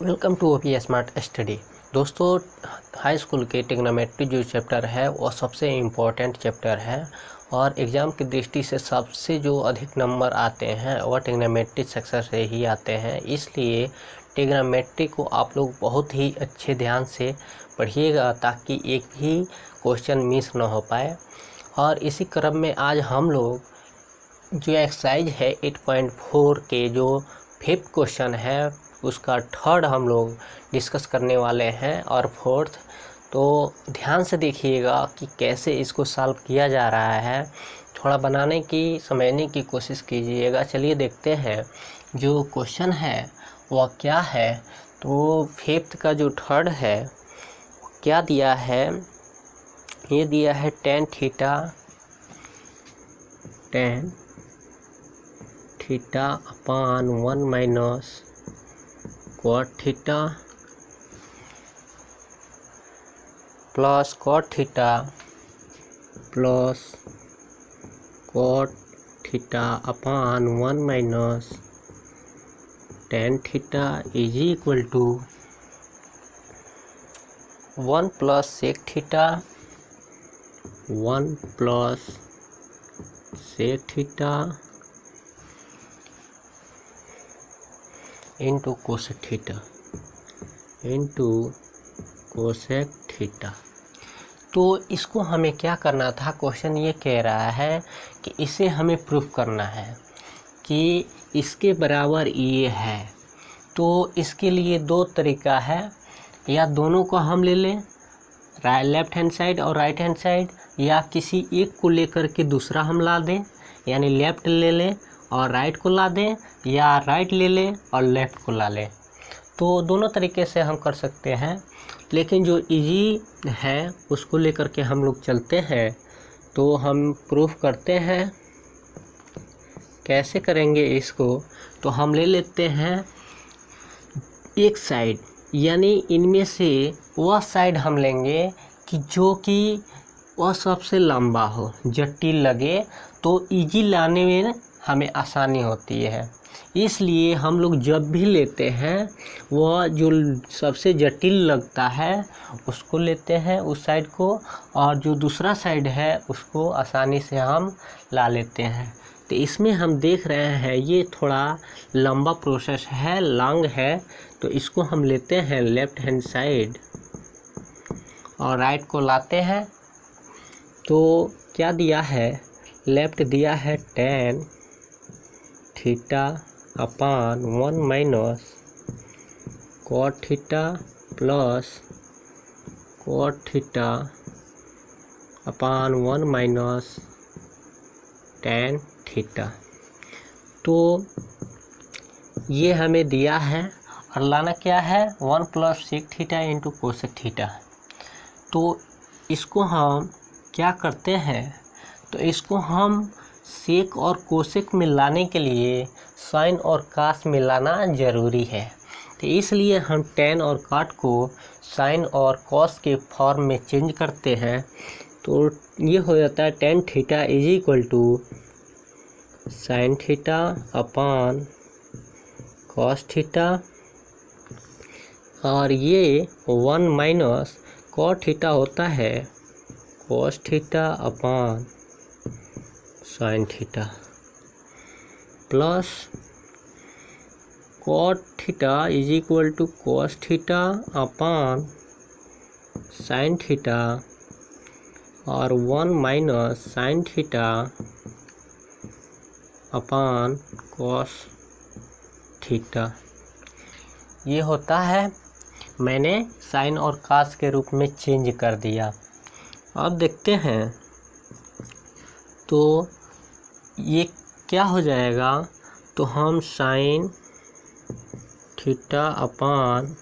Welcome to OP smart study. दोस्तों, high school के trigonometry जो चैप्टर है वो सबसे इम्पोर्टेंट चैप्टर है और एग्ज़ाम की दृष्टि से सबसे जो अधिक नंबर आते हैं वह ट्रिग्नोमेट्री सेक्शन से ही आते हैं। इसलिए ट्रिग्नोमेट्री को आप लोग बहुत ही अच्छे ध्यान से पढ़िएगा ताकि एक भी क्वेश्चन मिस ना हो पाए। और इसी क्रम में आज हम लोग जो एक्सरसाइज है 8.4 के जो 5th क्वेश्चन है उसका थर्ड हम लोग डिस्कस करने वाले हैं और फोर्थ। तो ध्यान से देखिएगा कि कैसे इसको सॉल्व किया जा रहा है, थोड़ा बनाने की समझने की कोशिश कीजिएगा। चलिए देखते हैं जो क्वेश्चन है वह क्या है। तो 5th का जो थर्ड है क्या दिया है, ये दिया है tan theta upon 1 minus cot theta plus cot theta plus cot theta upon 1 minus tan theta is equal to 1 plus sec theta 1 plus sec theta into cosec theta. तो इसको हमें क्या करना था, क्वेश्चन ये कह रहा है कि इसे हमें प्रूफ करना है कि इसके बराबर ये है। तो इसके लिए दो तरीका है, या दोनों को हम ले लें लेफ्ट हैंड साइड और राइट हैंड साइड, या किसी एक को लेकर के दूसरा हम ला दें, यानी लेफ्ट ले लें और राइट को ला दें, या राइट ले लें और लेफ़्ट को ला लें। तो दोनों तरीके से हम कर सकते हैं, लेकिन जो इजी है उसको लेकर के हम लोग चलते हैं। तो हम प्रूफ करते हैं, कैसे करेंगे इसको। तो हम ले लेते हैं एक साइड, यानी इनमें से वह साइड हम लेंगे कि जो कि वह सबसे लंबा हो, जटिल लगे तो इजी लाने में हमें आसानी होती है। इसलिए हम लोग जब भी लेते हैं वह जो सबसे जटिल लगता है उसको लेते हैं, उस साइड को, और जो दूसरा साइड है उसको आसानी से हम ला लेते हैं। तो इसमें हम देख रहे हैं ये थोड़ा लंबा प्रोसेस है, लॉन्ग है। तो इसको हम लेते हैं लेफ्ट हैंड साइड और राइट को लाते हैं। तो क्या दिया है, लेफ्ट दिया है tan theta upon 1 minus cot theta plus cot theta upon 1 minus tan theta. तो ये हमें दिया है और लाना क्या है, 1 plus sec theta into cosec theta. तो इसको हम क्या करते हैं, तो इसको हम सेक और कोसेक में लाने के लिए साइन और कास में लाना ज़रूरी है। तो इसलिए हम tan और cot को साइन और कॉस के फॉर्म में चेंज करते हैं। तो ये हो जाता है tan theta is equal to sine theta upon cos theta, और ये 1 माइनस cot थीटा होता है cos theta upon sine theta, plus cot theta is equal to cos theta upon sine theta, और 1 minus sine theta upon cos theta. ये होता है, मैंने sign और कास के रूप में चेंज कर दिया। अब देखते हैं तो ये क्या हो जाएगा। तो हम sign theta upon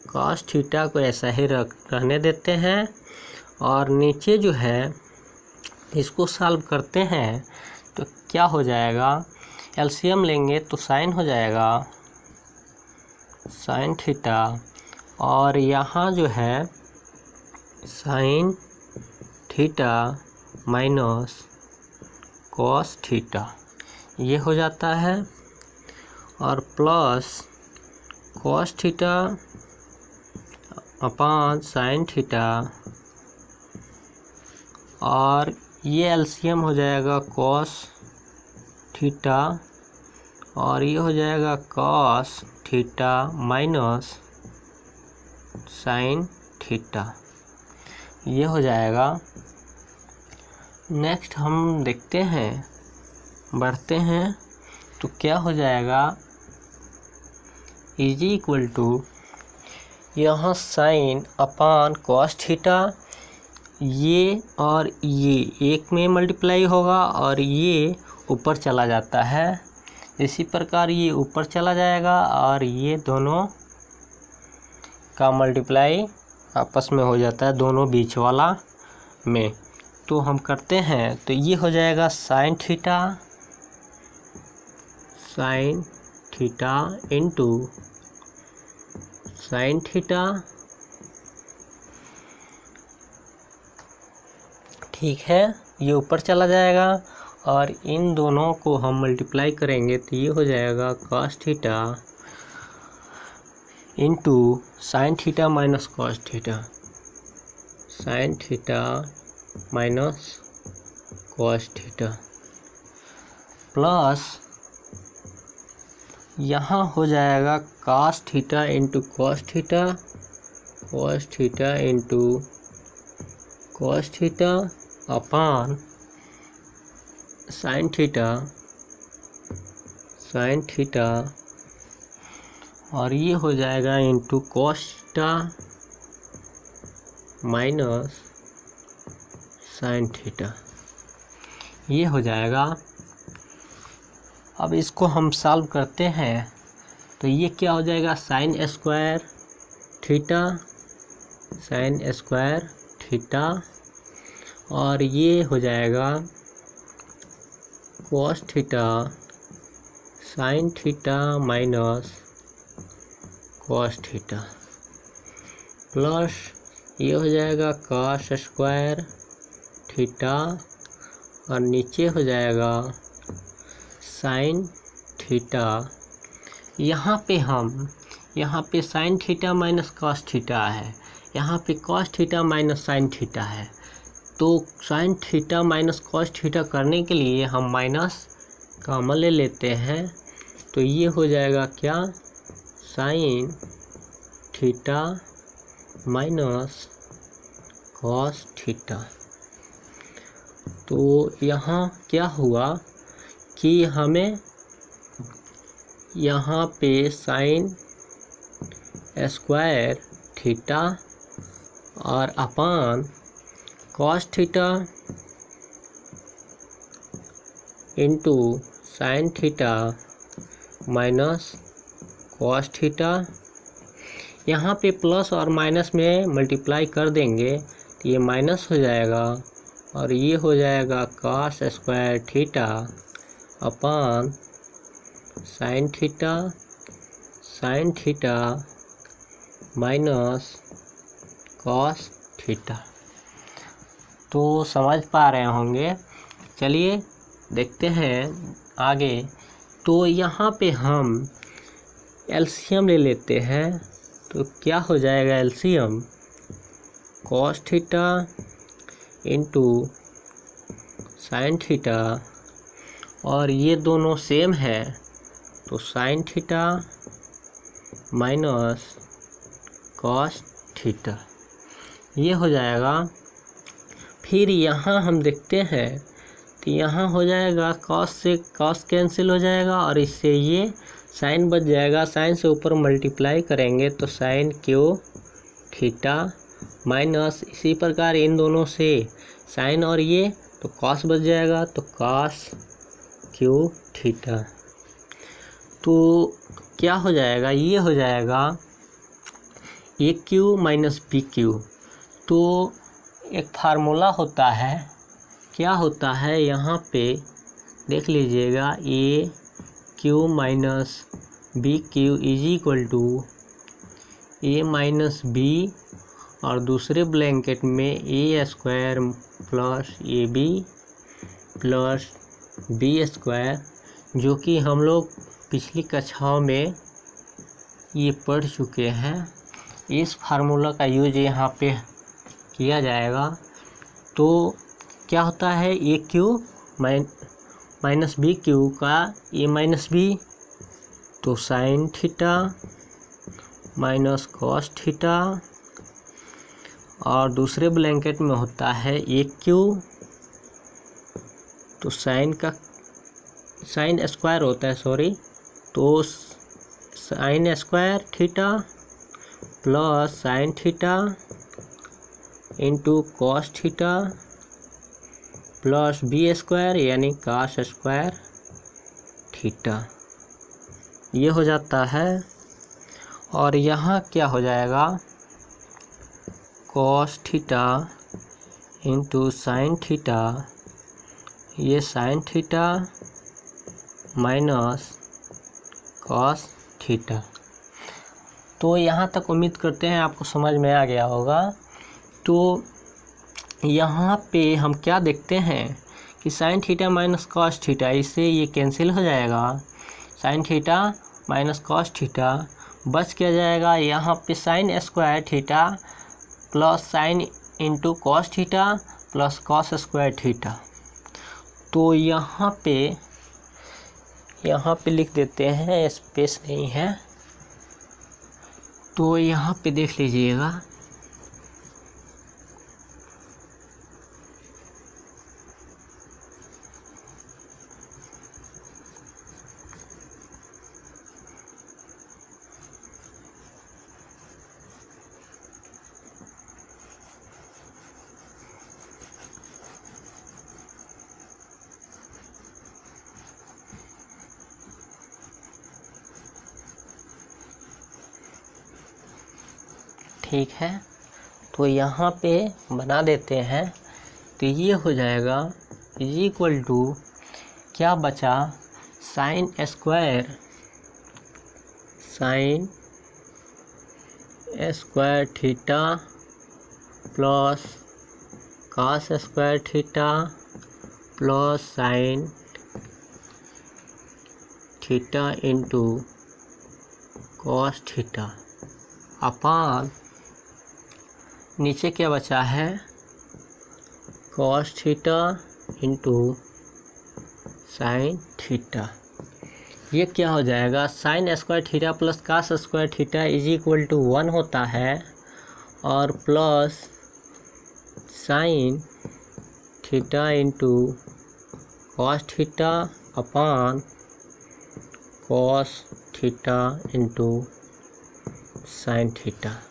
cos theta को ऐसा ही रहने देते हैं, और नीचे जो है इसको सॉल्व करते हैं। तो क्या हो जाएगा, एलसीएम लेंगे तो साइन हो जाएगा साइन थीटा, और यहाँ जो है sign theta minus cos theta, ये हो जाता है, और plus cos theta upon sine theta, और ये एलसीएम हो जाएगा कॉस थीटा, और ये हो जाएगा cos theta minus sine theta, ये हो जाएगा। नेक्स्ट हम देखते हैं, बढ़ते हैं, तो क्या हो जाएगा, इज इक्वल टू यहाँ साइन अपान कॉस थीटा, ये और ये एक में मल्टीप्लाई होगा और ये ऊपर चला जाता है, इसी प्रकार ये ऊपर चला जाएगा और ये दोनों का मल्टीप्लाई आपस में हो जाता है, दोनों बीच वाला में। तो हम करते हैं, तो ये हो जाएगा sign theta into sine theta, ठीक है, ये ऊपर चला जाएगा और इन दोनों को हम मल्टीप्लाई करेंगे तो ये हो जाएगा cos theta into sine theta minus cos theta, sign theta minus cos theta, plus यहाँ हो जाएगा cos theta into cos theta, cos theta into cos theta upon sine theta, और ये हो जाएगा into cos theta minus sine theta, ये हो जाएगा। अब इसको हम सॉल्व करते हैं, तो ये क्या हो जाएगा, साइन स्क्वायर थीटा, और ये हो जाएगा cos theta sine theta minus cos theta, plus ये हो जाएगा कॉस स्क्वायर थीटा, और नीचे हो जाएगा साइन थीटा। यहाँ पे sign theta minus cos theta है, यहाँ पे cos theta minus sine theta है, तो sine theta minus cos theta करने के लिए हम माइनस कॉमन ले लेते हैं, तो ये हो जाएगा क्या, sign theta minus cos theta. तो यहाँ क्या हुआ कि हमें यहाँ पे साइन स्क्वायर थीटा और अपान cos theta into sine theta minus cos theta, यहाँ पे प्लस और माइनस में मल्टीप्लाई कर देंगे तो ये माइनस हो जाएगा, और ये हो जाएगा cos square theta upon sine theta minus cos theta. तो समझ पा रहे होंगे, चलिए देखते हैं आगे। तो यहाँ पे हम एलसीएम ले लेते हैं, तो क्या हो जाएगा LCM, cos theta into sine theta, और ये दोनों सेम है तो sine theta minus cos theta, ये हो जाएगा। फिर यहाँ हम देखते हैं तो यहाँ हो जाएगा कॉस से कॉस कैंसिल हो जाएगा और इससे ये साइन बच जाएगा, साइन से ऊपर मल्टीप्लाई करेंगे तो साइन क्यू थीटा माइनस, इसी प्रकार इन दोनों से साइन और ये तो कॉस बच जाएगा तो कॉस क्यू थीटा। तो क्या हो जाएगा, ये हो जाएगा ए क्यू माइनस बी क्यू। तो एक फार्मूला होता है, क्या होता है यहाँ पे देख लीजिएगा, a q minus b q is equal to a minus b और दूसरे ब्लैंकेट में a square plus a b plus b square, जो कि हम लोग पिछली कक्षाओं में ये पढ़ चुके हैं। इस फार्मूला का यूज यहाँ पे किया जाएगा। तो क्या होता है, a q minus b q का ए माइनस बी, तो sine theta minus cos theta, और दूसरे ब्लैंकेट में होता है ए क्यू, तो साइन स्क्वायर होता है, सॉरी, तो sine square theta plus sine theta into cos theta plus b square यानी कॉस स्क्वायर थीटा, ये हो जाता है। और यहाँ क्या हो जाएगा, cos theta into sine theta, ये sine theta minus cos theta. तो यहाँ तक उम्मीद करते हैं आपको समझ में आ गया होगा। तो यहाँ पे हम क्या देखते हैं कि sign theta minus cos theta, इससे ये कैंसिल हो जाएगा, sign theta minus cos theta, बच क्या जाएगा यहाँ पे sign square theta plus sine into cos theta plus cos square theta. तो यहाँ पे लिख देते हैं, स्पेस नहीं है, तो यहाँ पे देख लीजिएगा, ठीक है। तो यहाँ पे बना देते हैं, तो ये हो जाएगा इज इक्वल टू, क्या बचा, sine square theta plus cos square theta plus sine theta into cos theta upon नीचे क्या बचा है, cos theta into sine theta. ये क्या हो जाएगा, sine square theta plus cos square theta is equal to 1 होता है, और plus sine theta into cos theta upon cos theta into sine theta.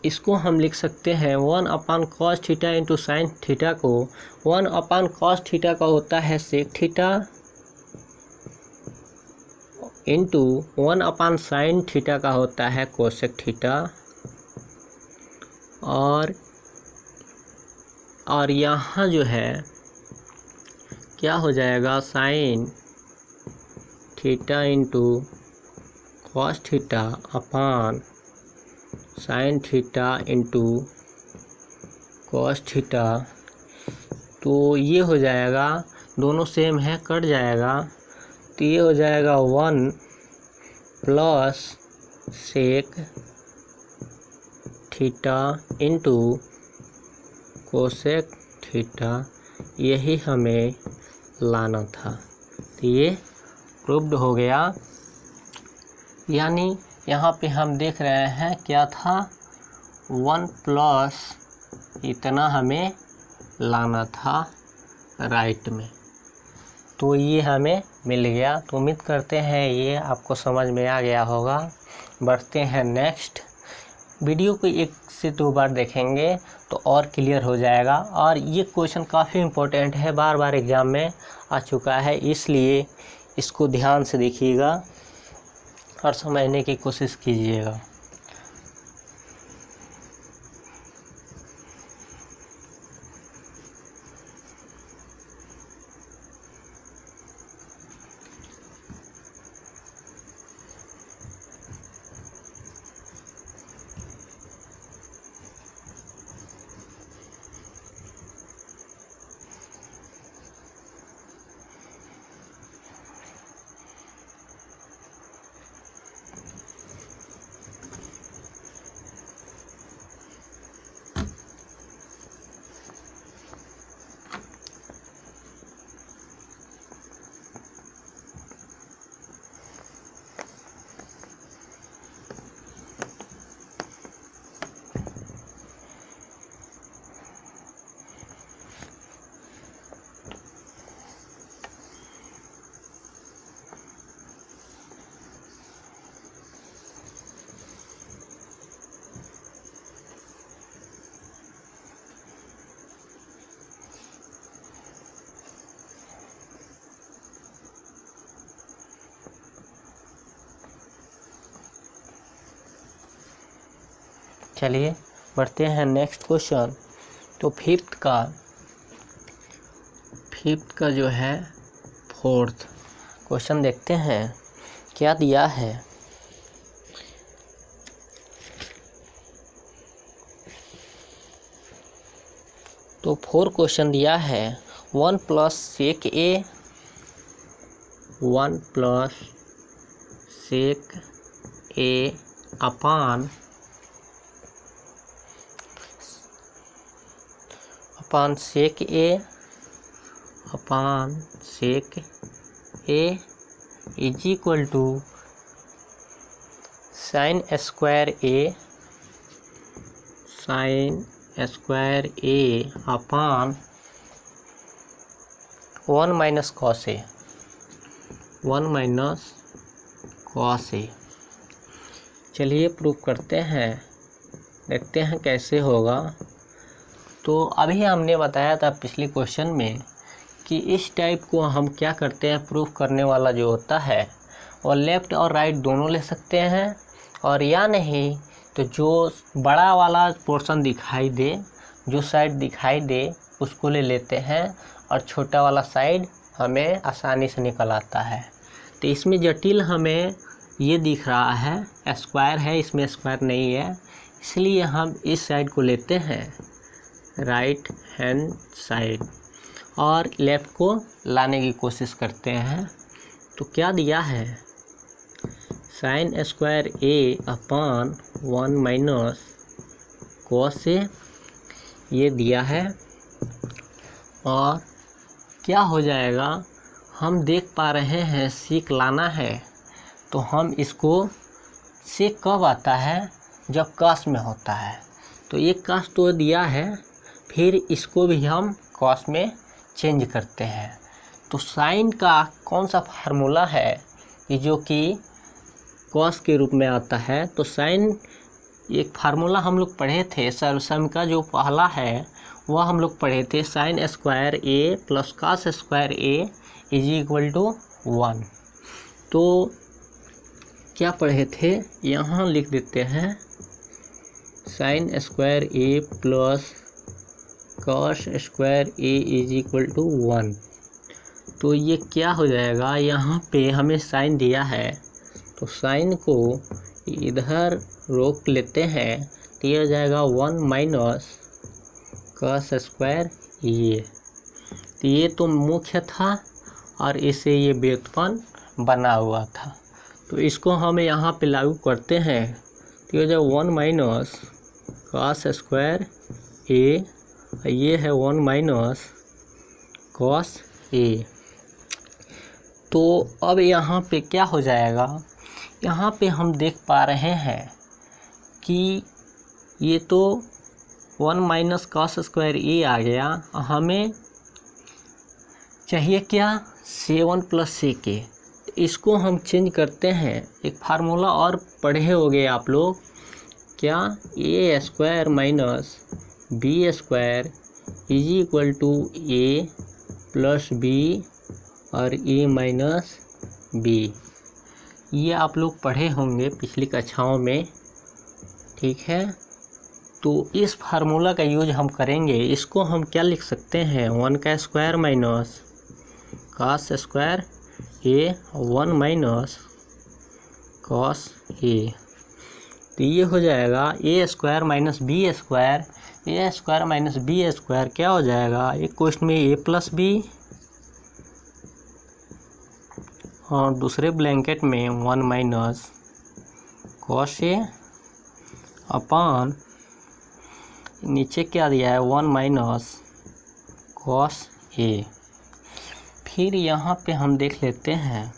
इसको हम लिख सकते हैं 1 upon cos theta into sine theta को 1 अपान कॉस थीटा का होता है sec theta into 1 upon sine theta का होता है कोसेक थीटा, और यहाँ जो है क्या हो जाएगा, sign theta into cos theta upon sine theta into cos theta. तो ये हो जाएगा, दोनों सेम है, कट जाएगा, तो ये हो जाएगा 1 plus sec theta into cosec theta, यही हमें लाना था। तो ये प्रूव्ड हो गया, यानी यहाँ पे हम देख रहे हैं क्या था, 1 प्लस इतना हमें लाना था राइट में, तो ये हमें मिल गया। तो उम्मीद करते हैं ये आपको समझ में आ गया होगा। बढ़ते हैं नेक्स्ट वीडियो को, 1 से 2 बार देखेंगे तो और क्लियर हो जाएगा। और ये क्वेश्चन काफ़ी इम्पोर्टेंट है, बार बार एग्ज़ाम में आ चुका है, इसलिए इसको ध्यान से देखिएगा और समझने की कोशिश कीजिएगा। चलिए बढ़ते हैं नेक्स्ट क्वेश्चन। तो फिफ्थ का जो है फोर्थ क्वेश्चन देखते हैं क्या दिया है। तो 4 क्वेश्चन दिया है 1 + sec A 1 + sec A upon sec A is equal to sin square A upon 1 - cos A चलिए प्रूफ करते हैं, देखते हैं कैसे होगा। तो अभी हमने बताया था पिछले क्वेश्चन में कि इस टाइप को हम क्या करते हैं, प्रूफ करने वाला जो होता है और लेफ़्ट और राइट दोनों ले सकते हैं, और या नहीं तो जो बड़ा वाला पोर्शन दिखाई दे, जो साइड दिखाई दे उसको ले लेते हैं, और छोटा वाला साइड हमें आसानी से निकल आता है। तो इसमें जटिल हमें ये दिख रहा है स्क्वायर है, इसमें स्क्वायर नहीं है, इसलिए हम इस साइड को लेते हैं राइट हैंड साइड और लेफ़्ट को लाने की कोशिश करते हैं। तो क्या दिया है sin square A upon 1 - cos A ये दिया है। और क्या हो जाएगा, हम देख पा रहे हैं सीक लाना है, तो हम इसको सेक कब आता है, जब कॉस में होता है। तो एक कॉस तो दिया है, फिर इसको भी हम कॉस में चेंज करते हैं। तो साइन का कौन सा फार्मूला है कि जो कि कॉस के रूप में आता है। तो साइन एक फार्मूला हम लोग पढ़े थे, सम का जो पहला है वह हम लोग पढ़े थे, sin square A + cos square A is equal to 1। तो क्या पढ़े थे, यहाँ लिख देते हैं sin square A + cos square A is equal to 1। तो ये क्या हो जाएगा, यहाँ पे हमें साइन दिया है तो साइन को इधर रोक लेते हैं, तो ये हो जाएगा 1 - cos स्क्वायर A। तो ये तो मुख्य था और इसे ये व्युत्पन्न बना हुआ था, तो इसको हम यहाँ पे लागू करते हैं। तो ये जो 1 - cos स्क्वायर A, ये है 1 - cos A। तो अब यहाँ पे क्या हो जाएगा, यहाँ पे हम देख पा रहे हैं कि ये तो 1 - cos स्क्वायर A आ गया, हमें चाहिए क्या 7 + sec A। इसको हम चेंज करते हैं, एक फार्मूला और पढ़े होंगे आप लोग, क्या A square - B square is equal to A + B और A - B। ये आप लोग पढ़े होंगे पिछली कक्षाओं में, ठीक है। तो इस फार्मूला का यूज हम करेंगे, इसको हम क्या लिख सकते हैं 1 का square minus cos square A 1 - cos A। तो ये हो जाएगा A square - B square, A square - B square क्या हो जाएगा, एक क्वेश्चन में A + B और दूसरे ब्लैंकेट में 1 - cos A अपान नीचे क्या दिया है 1 - cos A। फिर यहाँ पे हम देख लेते हैं,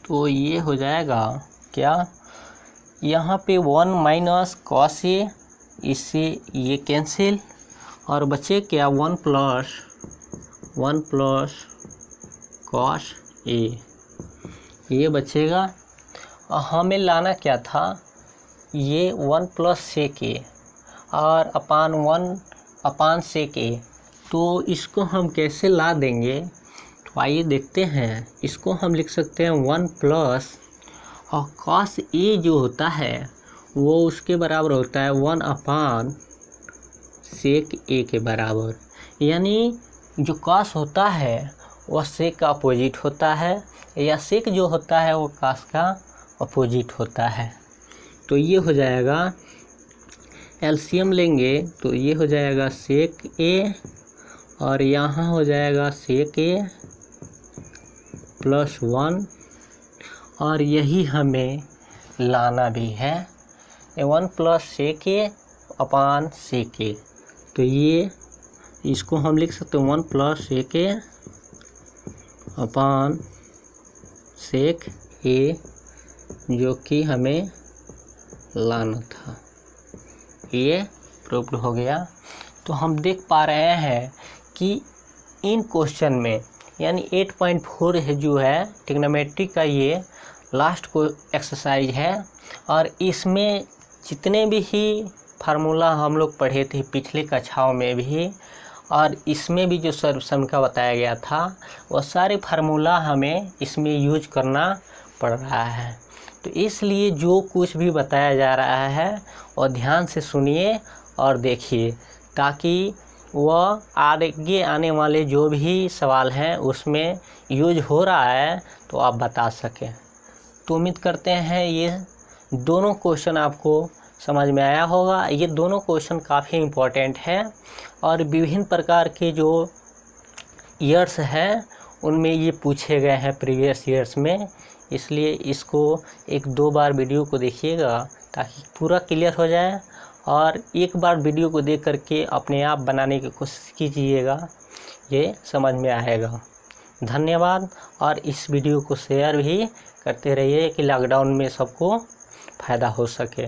तो ये हो जाएगा क्या, यहाँ पे 1 - cos A, इससे ये कैंसिल और बचे क्या 1 + cos A ये बचेगा। और हमें लाना क्या था, ये 1 + sec A और अपान sec A। तो इसको हम कैसे ला देंगे, तो आइए देखते हैं। इसको हम लिख सकते हैं 1 प्लस और cos A जो होता है वो उसके बराबर होता है 1 सेक ए के बराबर। यानी जो कॉस होता है वह सेक का अपोजिट होता है, या सेक जो होता है वो कॉस का अपोजिट होता है। तो ये हो जाएगा, एलसीएम लेंगे तो ये हो जाएगा सेक ए, और यहाँ हो जाएगा सेक ए प्लस 1, और यही हमें लाना भी है 1 प्लस सेक ए अपान सेक ए। तो ये इसको हम लिख सकते हैं 1 प्लस सेक ए अपान सेक ए, जो कि हमें लाना था। ये प्रूव्ड हो गया। तो हम देख पा रहे हैं कि इन क्वेश्चन में यानी 8.4 है जो है ट्रिग्नोमेट्री का, ये लास्ट को एक्सरसाइज है, और इसमें जितने भी ही फार्मूला हम लोग पढ़े थे पिछले कक्षाओं में भी, और इसमें भी जो सर्वसम्य बताया गया था, वो सारे फार्मूला हमें इसमें यूज करना पड़ रहा है। तो इसलिए जो कुछ भी बताया जा रहा है और ध्यान से सुनिए और देखिए, ताकि वह आगे आने वाले जो भी सवाल हैं उसमें यूज हो रहा है तो आप बता सकें। तो उम्मीद करते हैं ये दोनों क्वेश्चन आपको समझ में आया होगा। ये दोनों क्वेश्चन काफ़ी इम्पोर्टेंट है, और विभिन्न प्रकार के जो ईयर्स हैं उनमें ये पूछे गए हैं प्रीवियस ईयर्स में। इसलिए इसको 1-2 बार वीडियो को देखिएगा ताकि पूरा क्लियर हो जाए, और एक बार वीडियो को देख करके अपने आप बनाने की कोशिश कीजिएगा, ये समझ में आएगा। धन्यवाद, और इस वीडियो को शेयर भी करते रहिए कि लॉकडाउन में सबको फ़ायदा हो सके।